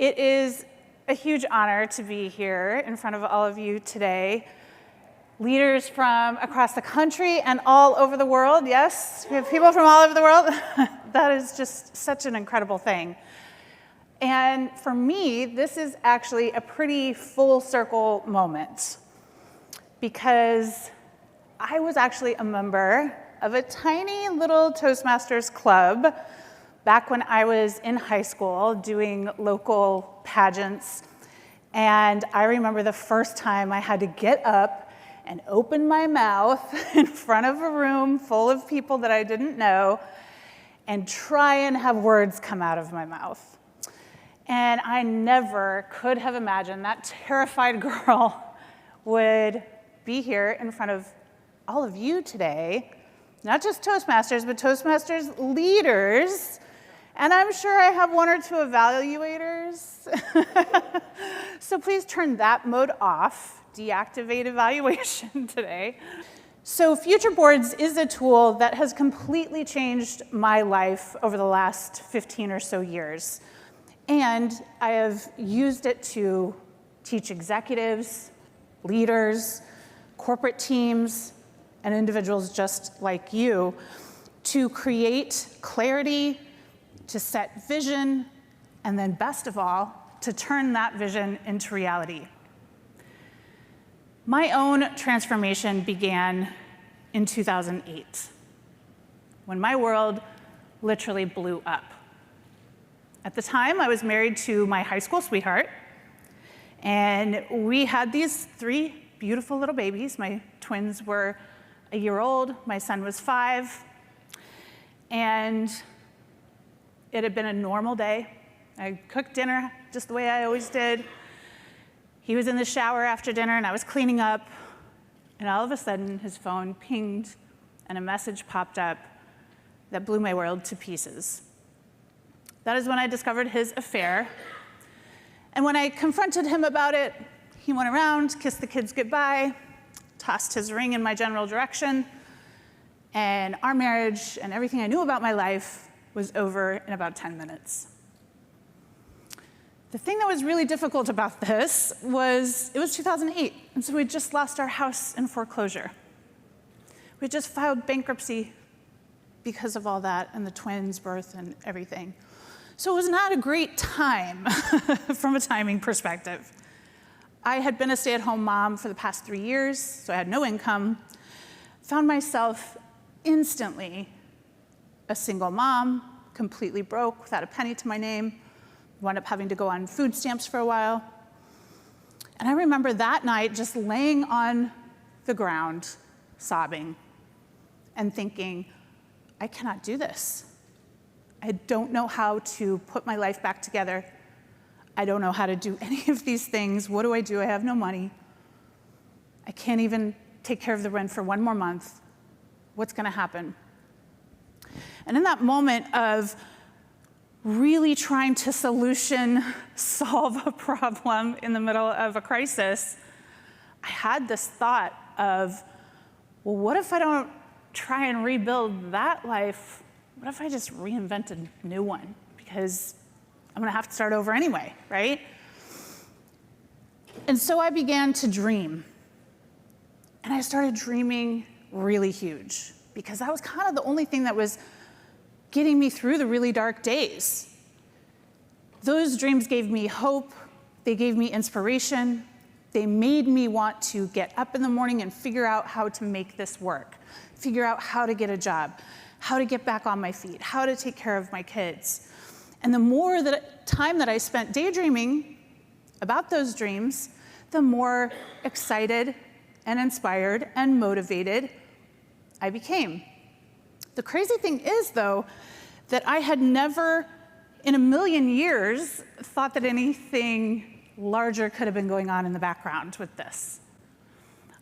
It is a huge honor to be here in front of all of you today. Leaders from across the country and all over the world. Yes, we have people from all over the world. That is just such an incredible thing. And for me, this is actually a pretty full circle moment because I was actually a member of a tiny little Toastmasters club back when I was in high school doing local pageants. And I remember the first time I had to get up and open my mouth in front of a room full of people that I didn't know and try and have words come out of my mouth. And I never could have imagined that terrified girl would be here in front of all of you today, not just Toastmasters, but Toastmasters leaders. And I'm sure I have one or two evaluators. So please turn that mode off, deactivate evaluation today. So Futureboards is a tool that has completely changed my life over the last 15 or so years. And I have used it to teach executives, leaders, corporate teams, and individuals just like you to create clarity, to set vision, and then best of all, to turn that vision into reality. My own transformation began in 2008, when my world literally blew up. At the time, I was married to my high school sweetheart, and we had these 3 beautiful little babies. My twins were a year old, my son was 5, and it had been a normal day. I cooked dinner just the way I always did. He was in the shower after dinner, and I was cleaning up, and all of a sudden, his phone pinged, and a message popped up that blew my world to pieces. That is when I discovered his affair, and when I confronted him about it, he went around, kissed the kids goodbye, tossed his ring in my general direction, and our marriage and everything I knew about my life was over in about 10 minutes. The thing that was really difficult about this was it was 2008, and so we just lost our house in foreclosure. We just filed bankruptcy because of all that and the twins' birth and everything. So it was not a great time from a timing perspective. I had been a stay-at-home mom for the past 3 years, so I had no income. Found myself instantly a single mom, completely broke, without a penny to my name. Wound up having to go on food stamps for a while. And I remember that night just laying on the ground, sobbing, and thinking, I cannot do this. I don't know how to put my life back together. I don't know how to do any of these things. What do? I have no money. I can't even take care of the rent for 1 more month. What's going to happen? And in that moment of really trying to solve a problem in the middle of a crisis, I had this thought of, well, what if I don't try and rebuild that life? What if I just reinvent a new one? Because I'm going to have to start over anyway, right? And so I began to dream. And I started dreaming really huge, because that was kind of the only thing that was getting me through the really dark days. Those dreams gave me hope. They gave me inspiration. They made me want to get up in the morning and figure out how to make this work, figure out how to get a job, how to get back on my feet, how to take care of my kids. And the more time that I spent daydreaming about those dreams, the more excited and inspired and motivated I became. The crazy thing is, though, that I had never in a million years thought that anything larger could have been going on in the background with this.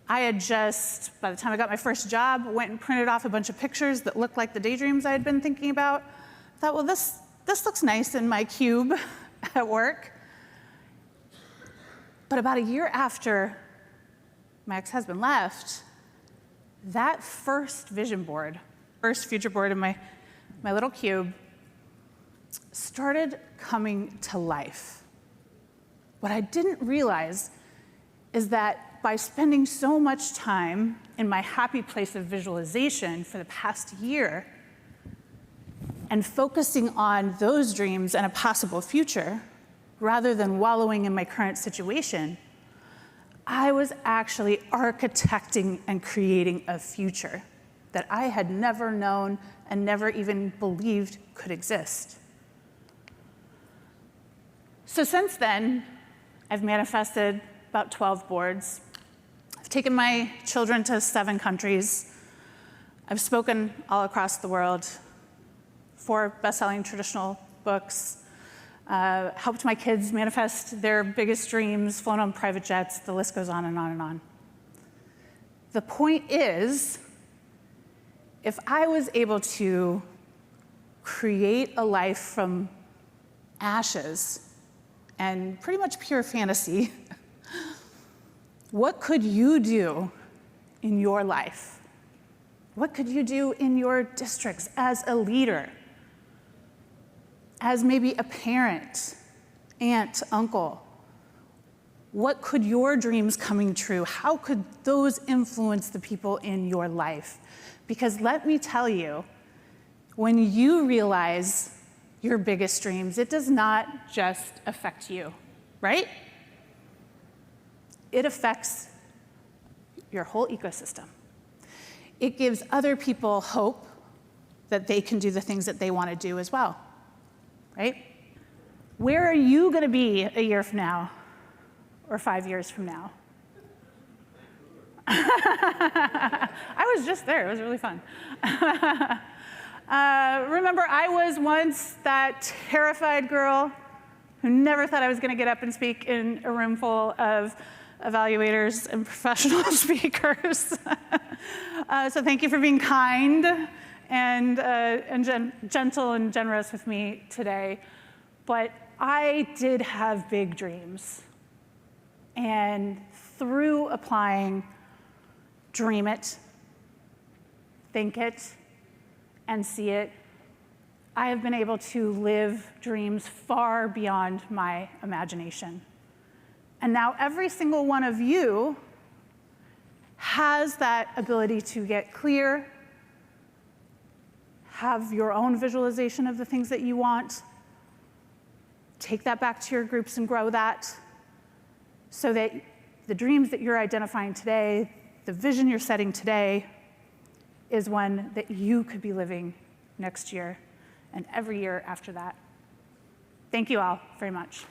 I had just, by the time I got my first job, went and printed off a bunch of pictures that looked like the daydreams I had been thinking about. I thought, well, this looks nice in my cube at work. But about a year after my ex-husband left, that first vision board, first Futureboard in my little cube, started coming to life. What I didn't realize is that by spending so much time in my happy place of visualization for the past year and focusing on those dreams and a possible future, rather than wallowing in my current situation, I was actually architecting and creating a future that I had never known and never even believed could exist. So since then, I've manifested about 12 boards. I've taken my children to 7 countries. I've spoken all across the world, 4 best-selling traditional books, helped my kids manifest their biggest dreams, flown on private jets, the list goes on and on and on. The point is, if I was able to create a life from ashes and pretty much pure fantasy, what could you do in your life? What could you do in your districts as a leader? As maybe a parent, aunt, uncle? What could your dreams coming true, how could those influence the people in your life? Because let me tell you, when you realize your biggest dreams, it does not just affect you, right? It affects your whole ecosystem. It gives other people hope that they can do the things that they want to do as well, right? Where are you going to be a year from now or 5 years from now? I was just there. It was really fun. Remember, I was once that terrified girl who never thought I was going to get up and speak in a room full of evaluators and professional speakers. So thank you for being kind and gentle and generous with me today. But I did have big dreams. And through applying Dream It, Think It, and See It, I have been able to live dreams far beyond my imagination. And now every single one of you has that ability to get clear, have your own visualization of the things that you want, take that back to your groups and grow that, so that the dreams that you're identifying today, the vision you're setting today, is one that you could be living next year and every year after that. Thank you all very much.